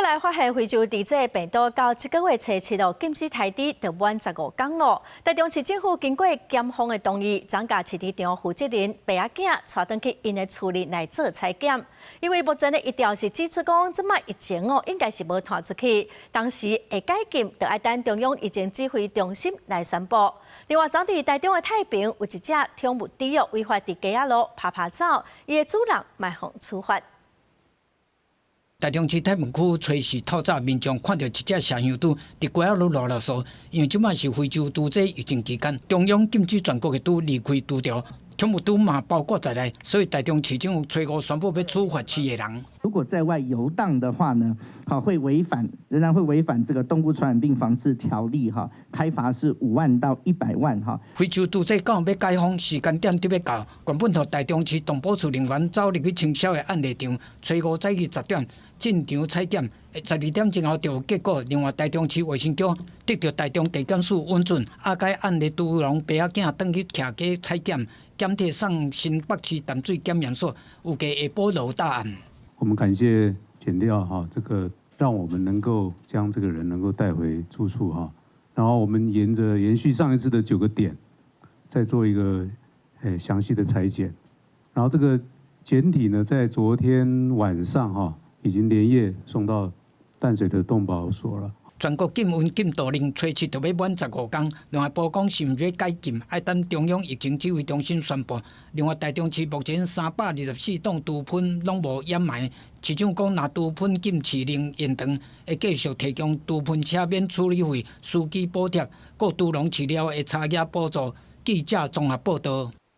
国内发现非洲猪这病毒到这个月初7号禁止台猪就满15天了。台中市政府经过检方的同意，增加市场场负责人爸仔囝带回去因的厝里来做采检。因为目前的一条是指出讲，这摆疫情应该是无传出去，当时会解禁，就要等中央疫情指挥中心来宣布。另外，昨伫台中的太平有一只宠物猪肉违法伫街仔路爬走，伊的主人卖互处罚。台中市太平区初时透早，民众看到一只麝香猪伫街仔路落落索，因为即摆是非洲猪瘟疫情期间，中央禁止全国的猪离开猪场，宠物猪嘛包括在内，所以台中市政府初5宣布要处罚7个人。如果在外游荡的话呢，仍然会违反这个动物传染病防治条例开罚是5万到100万非洲猪瘟到要解封时间点得要到，原本和台中市动保处人员走入去清消的案例场，初5早起10点进场采检，12点前后就有结果。另外，台中市卫生局得到台中地检署允准，该案例猪农爸仔囝转去徛街采检，检体送新北市淡水检验所，预计下晡就有答案。我们感谢检调这个让我们能够将这个人能够带回住处然后我们延续上一次的9个点，再做一个详细的裁剪，然后这个检体呢，在昨天晚上已经连夜送到淡水的动保所了。全国禁运禁毒令初7就要满15天，另外部讲是毋是解禁，要等中央疫情指挥中心宣布。另外，台中市目前324栋猪喷拢无掩埋，市长讲，若猪喷禁饲令延长，会继续提供猪喷车免处理费、司机补贴，各猪农饲料的差额补助。记者综合报道。